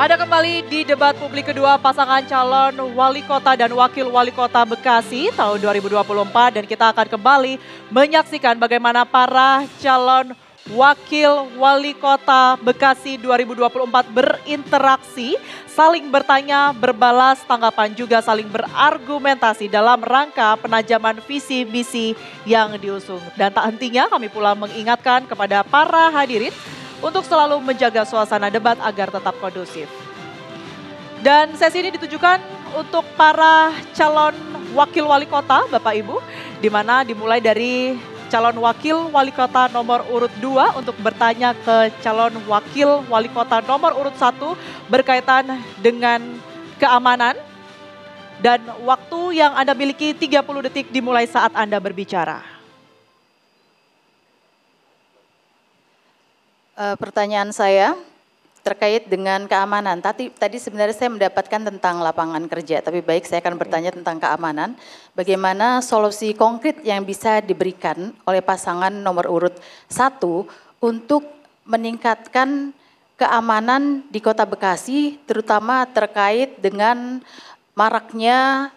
Ada kembali di debat publik kedua pasangan calon wali kota dan wakil wali kota Bekasi tahun 2024 dan kita akan kembali menyaksikan bagaimana para calon wakil wali kota Bekasi 2024 berinteraksi, saling bertanya, berbalas tanggapan juga saling berargumentasi dalam rangka penajaman visi misi yang diusung. Dan tak hentinya kami pula mengingatkan kepada para hadirin untuk selalu menjaga suasana debat agar tetap kondusif. Dan sesi ini ditujukan untuk para calon wakil wali kota Bapak Ibu, di mana dimulai dari calon wakil wali kota nomor urut 2 untuk bertanya ke calon wakil wali kota nomor urut 1 berkaitan dengan keamanan. Dan waktu yang Anda miliki 30 detik dimulai saat Anda berbicara. Pertanyaan saya terkait dengan keamanan. Tadi sebenarnya saya mendapatkan tentang lapangan kerja, tapi baik saya akan bertanya tentang keamanan. Bagaimana solusi konkret yang bisa diberikan oleh pasangan nomor urut 1 untuk meningkatkan keamanan di Kota Bekasi, terutama terkait dengan maraknya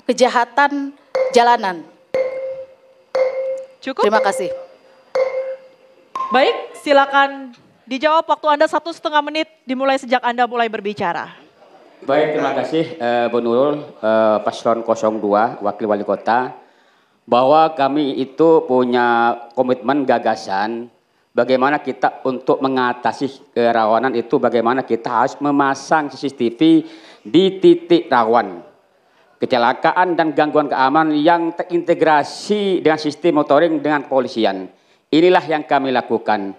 kejahatan jalanan. Cukup? Terima kasih. Baik, silakan dijawab, waktu Anda 1,5 menit dimulai sejak Anda mulai berbicara. Baik, terima kasih Bu Nurul, Paslon 02, Wakil Wali Kota, bahwa kami itu punya komitmen gagasan bagaimana kita untuk mengatasi kerawanan itu, bagaimana kita harus memasang CCTV di titik rawan kecelakaan dan gangguan keamanan yang terintegrasi dengan sistem monitoring dengan kepolisian. Inilah yang kami lakukan.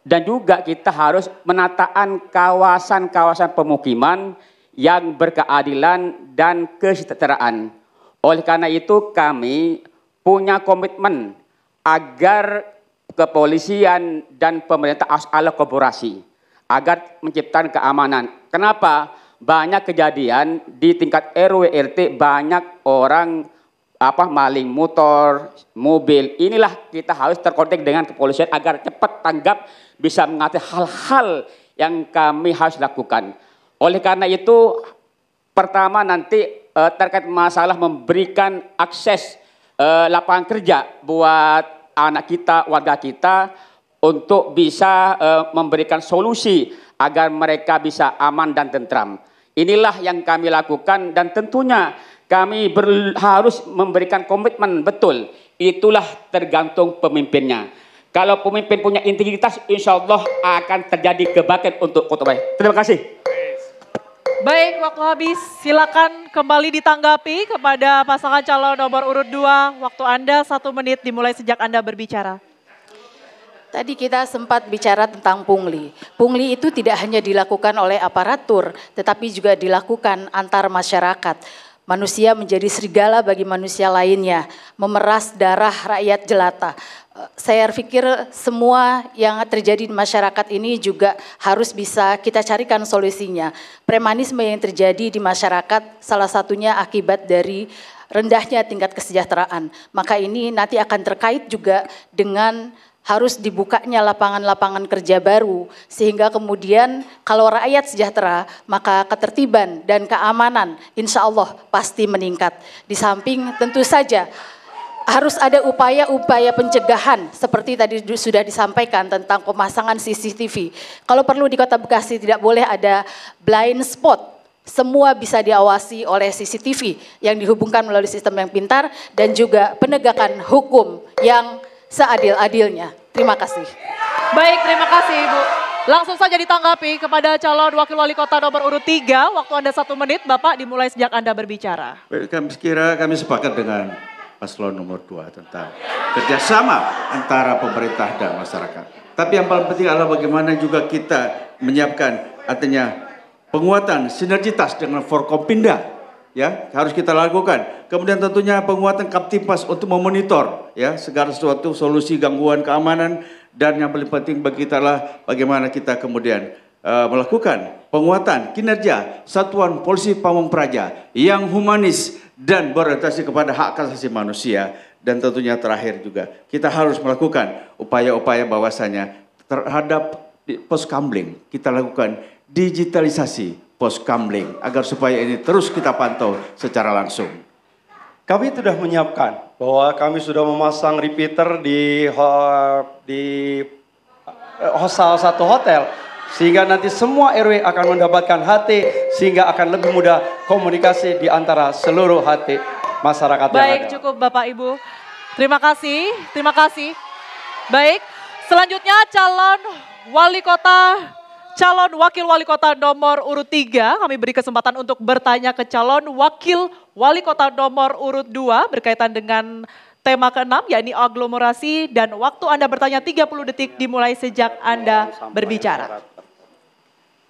Dan juga kita harus menataan kawasan-kawasan pemukiman yang berkeadilan dan kesejahteraan. Oleh karena itu kami punya komitmen agar kepolisian dan pemerintah harus kolaborasi agar menciptakan keamanan. Kenapa? Banyak kejadian di tingkat RW RT, banyak orang maling motor, mobil. Inilah kita harus terkontak dengan kepolisian agar cepat tanggap, bisa mengatasi hal-hal yang kami harus lakukan. Oleh karena itu, pertama nanti terkait masalah memberikan akses lapangan kerja buat anak kita, warga kita, untuk bisa memberikan solusi agar mereka bisa aman dan tentram. Inilah yang kami lakukan dan tentunya kami harus memberikan komitmen betul. Itulah tergantung pemimpinnya. Kalau pemimpin punya integritas, insya Allah akan terjadi kebaikan untuk Kota Bekasi. Terima kasih. Baik, waktu habis. Silakan kembali ditanggapi kepada pasangan calon nomor urut 2. Waktu Anda 1 menit dimulai sejak Anda berbicara. Tadi kita sempat bicara tentang pungli. Pungli itu tidak hanya dilakukan oleh aparatur, tetapi juga dilakukan antar masyarakat. Manusia menjadi serigala bagi manusia lainnya, memeras darah rakyat jelata. Saya pikir semua yang terjadi di masyarakat ini juga harus bisa kita carikan solusinya. Premanisme yang terjadi di masyarakat salah satunya akibat dari rendahnya tingkat kesejahteraan. Maka ini nanti akan terkait juga dengan harus dibukanya lapangan-lapangan kerja baru, sehingga kemudian kalau rakyat sejahtera, maka ketertiban dan keamanan insya Allah pasti meningkat. Di samping tentu saja harus ada upaya-upaya pencegahan seperti tadi sudah disampaikan tentang pemasangan CCTV. Kalau perlu di Kota Bekasi tidak boleh ada blind spot. Semua bisa diawasi oleh CCTV yang dihubungkan melalui sistem yang pintar dan juga penegakan hukum yang seadil-adilnya. Terima kasih. Baik, terima kasih Ibu. Langsung saja ditanggapi kepada calon wakil wali kota nomor urut 3. Waktu Anda 1 menit, Bapak dimulai sejak Anda berbicara. Kami sepakat dengan paslon nomor 2 tentang kerjasama antara pemerintah dan masyarakat. Tapi yang paling penting adalah bagaimana juga kita menyiapkan artinya penguatan sinergitas dengan Forkompinda. Ya, harus kita lakukan. Kemudian tentunya penguatan Kaptipas untuk memonitor ya segala sesuatu solusi gangguan keamanan, dan yang paling penting bagi kita adalah bagaimana kita kemudian melakukan penguatan kinerja Satuan Polisi Pamong Praja yang humanis dan berorientasi kepada hak asasi manusia. Dan tentunya terakhir juga kita harus melakukan upaya-upaya bahwasanya terhadap pos kamling, kita lakukan digitalisasi pos kamling agar supaya ini terus kita pantau secara langsung. Kami sudah menyiapkan bahwa kami sudah memasang repeater di salah satu hotel, sehingga nanti semua RW akan mendapatkan HT, sehingga akan lebih mudah komunikasi di antara seluruh HT masyarakat yang ada. Baik, cukup Bapak Ibu. Terima kasih, terima kasih. Baik, selanjutnya calon wakil wali kota nomor urut 3. Kami beri kesempatan untuk bertanya ke calon wakil wali kota nomor urut 2 berkaitan dengan tema ke-6, yakni aglomerasi, dan waktu Anda bertanya 30 detik dimulai sejak Anda berbicara.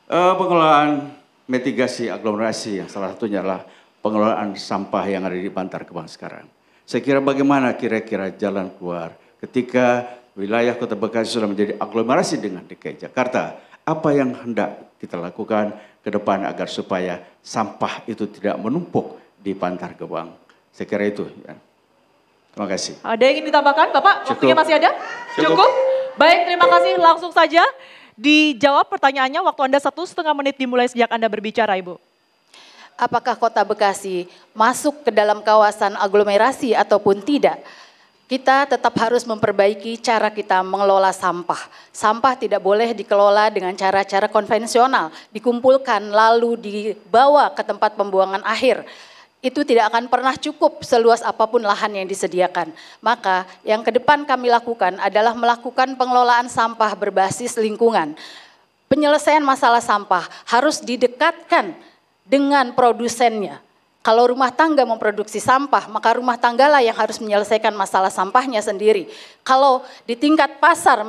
Pengelolaan mitigasi aglomerasi yang salah satunya adalah pengelolaan sampah yang ada di Bantar Gebang sekarang. Saya kira bagaimana kira-kira jalan keluar ketika wilayah Kota Bekasi sudah menjadi aglomerasi dengan DKI Jakarta. Apa yang hendak kita lakukan ke depan agar supaya sampah itu tidak menumpuk di Bantar Gebang. Saya kira itu. Ya. Terima kasih. Ada yang ingin ditambahkan Bapak? Cukup. Waktunya masih ada? Cukup? Baik, terima kasih. Langsung saja dijawab pertanyaannya. Waktu Anda 1,5 menit dimulai sejak Anda berbicara, Ibu. Apakah Kota Bekasi masuk ke dalam kawasan aglomerasi ataupun tidak? Kita tetap harus memperbaiki cara kita mengelola sampah. Sampah tidak boleh dikelola dengan cara-cara konvensional, dikumpulkan lalu dibawa ke tempat pembuangan akhir. Itu tidak akan pernah cukup seluas apapun lahan yang disediakan. Maka yang ke depan kami lakukan adalah melakukan pengelolaan sampah berbasis lingkungan. Penyelesaian masalah sampah harus didekatkan dengan produsennya. Kalau rumah tangga memproduksi sampah, maka rumah tanggalah yang harus menyelesaikan masalah sampahnya sendiri. Kalau di tingkat pasar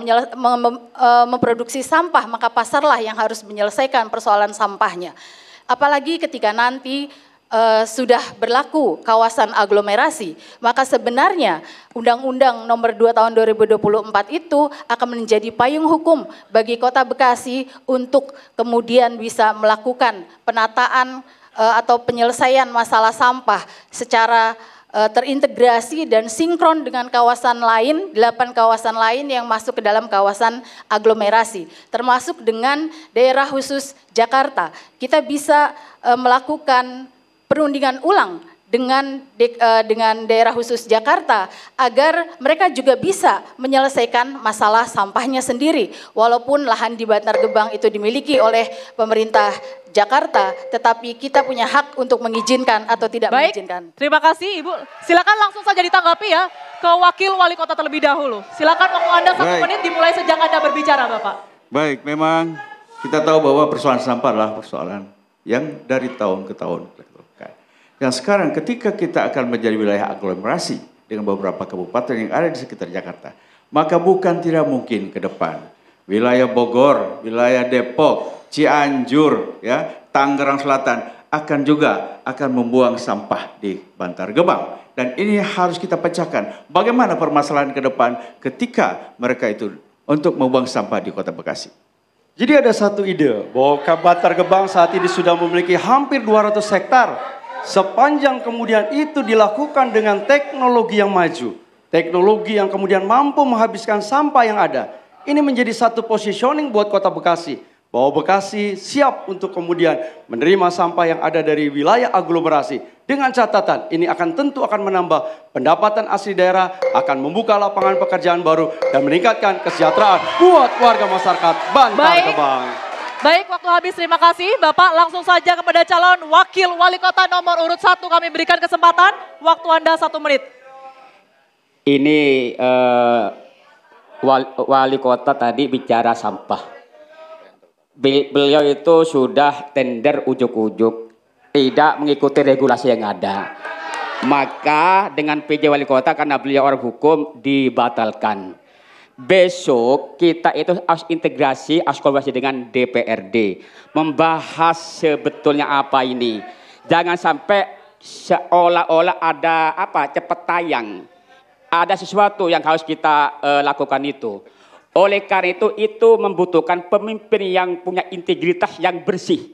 memproduksi sampah, maka pasarlah yang harus menyelesaikan persoalan sampahnya. Apalagi ketika nanti sudah berlaku kawasan aglomerasi, maka sebenarnya Undang-Undang Nomor 2 Tahun 2024 itu akan menjadi payung hukum bagi Kota Bekasi untuk kemudian bisa melakukan penataan atau penyelesaian masalah sampah secara terintegrasi dan sinkron dengan kawasan lain, 8 kawasan lain yang masuk ke dalam kawasan aglomerasi, termasuk dengan daerah khusus Jakarta. Kita bisa melakukan perundingan ulang dengan daerah khusus Jakarta agar mereka juga bisa menyelesaikan masalah sampahnya sendiri. Walaupun lahan di Bantar Gebang itu dimiliki oleh pemerintah Jakarta, tetapi kita punya hak untuk mengizinkan atau tidak mengizinkan. Terima kasih Ibu. Silakan langsung saja ditanggapi ya ke Wakil Wali Kota terlebih dahulu. Silakan waktu Anda 1 menit dimulai sejak Anda berbicara, Bapak. Baik, memang kita tahu bahwa persoalan sampah adalah persoalan yang dari tahun ke tahun. Yang sekarang ketika kita akan menjadi wilayah aglomerasi dengan beberapa kabupaten yang ada di sekitar Jakarta, maka bukan tidak mungkin ke depan wilayah Bogor, wilayah Depok, Cianjur, ya, Tangerang Selatan akan membuang sampah di Bantar Gebang. Dan ini harus kita pecahkan. Bagaimana permasalahan ke depan ketika mereka itu untuk membuang sampah di Kota Bekasi. Jadi ada satu ide bahwa Bantar Gebang saat ini sudah memiliki hampir 200 hektar. Sepanjang kemudian itu dilakukan dengan teknologi yang maju, teknologi yang kemudian mampu menghabiskan sampah yang ada. Ini menjadi satu positioning buat Kota Bekasi, bahwa Bekasi siap untuk kemudian menerima sampah yang ada dari wilayah aglomerasi. Dengan catatan ini tentu akan menambah pendapatan asli daerah, akan membuka lapangan pekerjaan baru dan meningkatkan kesejahteraan buat warga masyarakat Bantar Gebang. Baik, waktu habis, terima kasih. Bapak langsung saja kepada calon Wakil Wali Kota nomor urut 1 kami berikan kesempatan. Waktu Anda 1 menit. Ini Wali Kota tadi bicara sampah. Beliau itu sudah tender ujuk-ujuk, tidak mengikuti regulasi yang ada. Maka dengan PJ Wali Kota karena beliau orang hukum dibatalkan. Besok kita itu harus integrasi, harus kolaborasi dengan DPRD. Membahas sebetulnya apa ini. Jangan sampai seolah-olah ada cepat tayang. Ada sesuatu yang harus kita lakukan itu. Oleh karena itu membutuhkan pemimpin yang punya integritas yang bersih.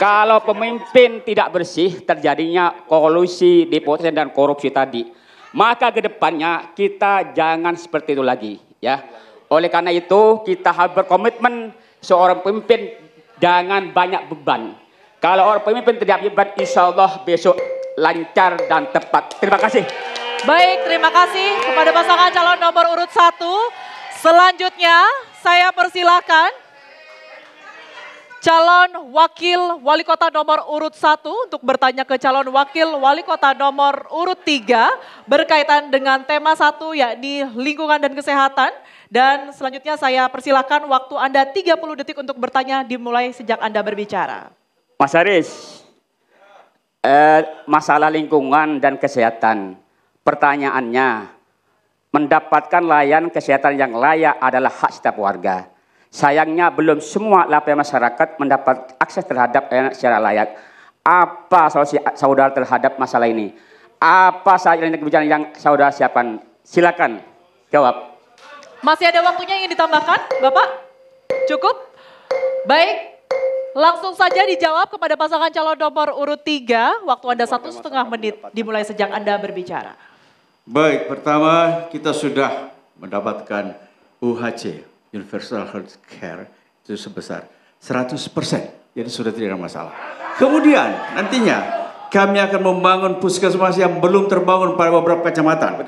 Kalau pemimpin tidak bersih, terjadinya kolusi, nepotisme dan korupsi tadi. Maka ke depannya kita jangan seperti itu lagi. Ya, Oleh karena itu kita harus berkomitmen seorang pemimpin jangan banyak beban. Kalau orang pemimpin tidak beban, insya Allah besok lancar dan tepat. Terima kasih. Baik, terima kasih kepada pasangan calon nomor urut 1. Selanjutnya saya persilakan calon wakil wali kota nomor urut 1 untuk bertanya ke calon wakil wali kota nomor urut 3 berkaitan dengan tema 1 yakni lingkungan dan kesehatan. Dan selanjutnya saya persilakan waktu Anda 30 detik untuk bertanya dimulai sejak Anda berbicara. Mas Haris, masalah lingkungan dan kesehatan. Pertanyaannya, mendapatkan layanan kesehatan yang layak adalah hak setiap warga. Sayangnya belum semua lapisan masyarakat mendapat akses terhadap layanan secara layak. Apa solusi saudara terhadap masalah ini? Apa saja kebijakan yang saudara siapkan? Silakan jawab. Masih ada waktunya yang ditambahkan, Bapak? Cukup? Baik, langsung saja dijawab kepada pasangan calon nomor urut 3. Waktu Anda 1,5 menit dimulai sejak Anda berbicara. Baik, pertama kita sudah mendapatkan UHC. Universal Health Care itu sebesar 100%, jadi sudah tidak ada masalah. Kemudian nantinya kami akan membangun puskesmas yang belum terbangun pada beberapa kecamatan.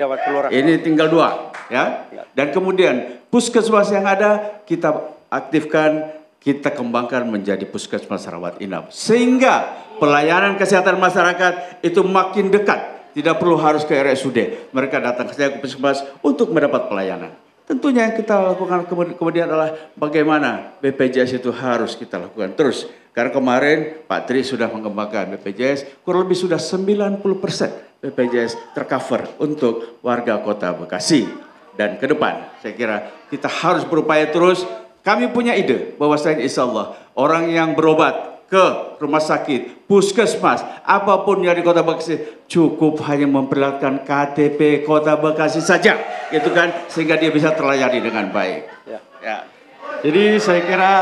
Ini tinggal 2, ya. Dan kemudian puskesmas yang ada kita aktifkan, kita kembangkan menjadi puskesmas rawat inap. Sehingga pelayanan kesehatan masyarakat itu makin dekat. Tidak perlu harus ke RSUD. Mereka datang ke puskesmas untuk mendapat pelayanan. Tentunya yang kita lakukan kemudian adalah bagaimana BPJS itu harus kita lakukan terus. Karena kemarin Pak Tri sudah mengembangkan BPJS, kurang lebih sudah 90% BPJS tercover untuk warga kota Bekasi. Dan ke depan saya kira kita harus berupaya terus. Kami punya ide bahwa insya Allah orang yang berobat ke rumah sakit, puskesmas, apapun yang di kota Bekasi cukup hanya memperlihatkan KTP kota Bekasi saja, gitu kan, sehingga dia bisa terlayani dengan baik. Ya. Jadi saya kira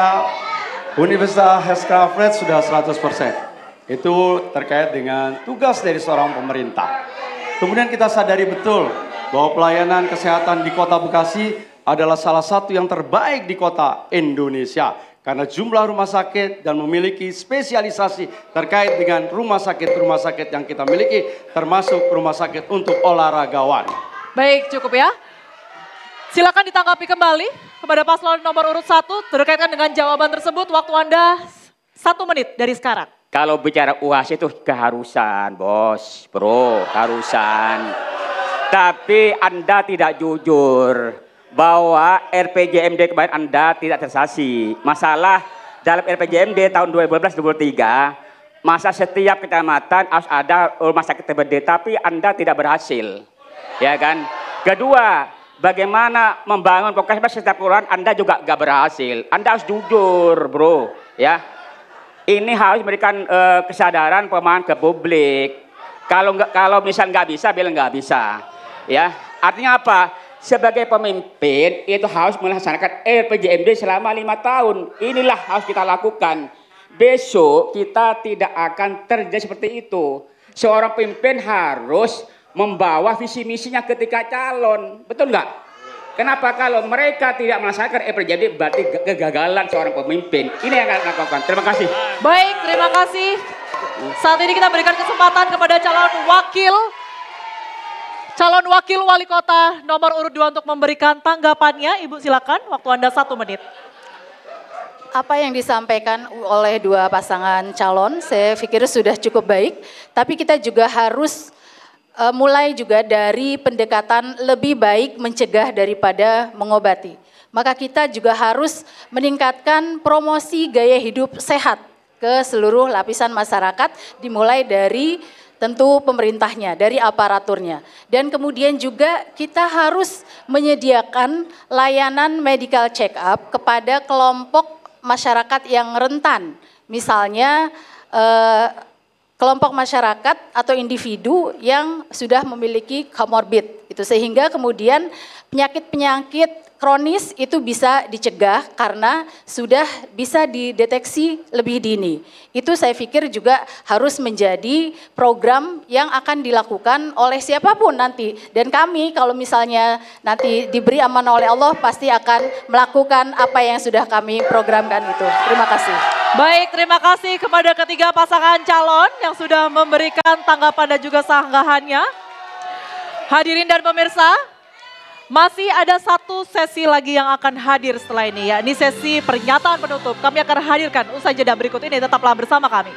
Universal Health Coverage sudah 100%. Itu terkait dengan tugas dari seorang pemerintah. Kemudian kita sadari betul bahwa pelayanan kesehatan di kota Bekasi adalah salah satu yang terbaik di kota Indonesia. Karena jumlah rumah sakit dan memiliki spesialisasi terkait dengan rumah sakit yang kita miliki, termasuk rumah sakit untuk olahragawan. Baik, cukup ya. Silakan ditanggapi kembali kepada paslon nomor urut 1 terkaitan dengan jawaban tersebut. Waktu Anda 1 menit dari sekarang. Kalau bicara UHC itu keharusan, bos, bro, keharusan. Tapi Anda tidak jujur bahwa RPJMD kemarin Anda tidak terrealisasi. Masalah dalam RPJMD tahun 2012-2023, masa setiap kecamatan harus ada rumah sakit TBD, tapi Anda tidak berhasil. Ya kan? Kedua, bagaimana membangun puskesmas setiap kelurahan Anda juga gak berhasil. Anda harus jujur, bro. Ya, ini harus memberikan kesadaran pemahaman ke publik. Kalau misal nggak bisa, bilang nggak bisa. Ya, artinya apa? Sebagai pemimpin itu harus melaksanakan RPJMD selama 5 tahun. Inilah harus kita lakukan. Besok kita tidak akan terjadi seperti itu. Seorang pemimpin harus membawa visi misinya ketika calon. Betul nggak? Kenapa kalau mereka tidak melaksanakan RPJMD berarti kegagalan seorang pemimpin. Ini yang akan dilakukan. Terima kasih. Baik, terima kasih. Saat ini kita berikan kesempatan kepada calon wakil wali kota nomor urut 2 untuk memberikan tanggapannya. Ibu silakan, waktu Anda 1 menit. Apa yang disampaikan oleh 2 pasangan calon saya pikir sudah cukup baik. Tapi kita juga harus mulai juga dari pendekatan lebih baik mencegah daripada mengobati. Maka kita juga harus meningkatkan promosi gaya hidup sehat ke seluruh lapisan masyarakat, dimulai dari tentu pemerintahnya, dari aparaturnya. Dan kemudian juga kita harus menyediakan layanan medical check up kepada kelompok masyarakat yang rentan. Misalnya kelompok masyarakat atau individu yang sudah memiliki comorbid. Sehingga kemudian penyakit-penyakit kronis itu bisa dicegah karena sudah bisa dideteksi lebih dini. Itu saya pikir juga harus menjadi program yang akan dilakukan oleh siapapun nanti. Dan kami kalau misalnya nanti diberi amanah oleh Allah pasti akan melakukan apa yang sudah kami programkan itu. Terima kasih. Baik, terima kasih kepada ketiga pasangan calon yang sudah memberikan tanggapan dan juga sanggahannya. Hadirin dan pemirsa, masih ada satu sesi lagi yang akan hadir setelah ini, yakni sesi pernyataan penutup. Kami akan hadirkan usai jeda berikut ini, tetaplah bersama kami.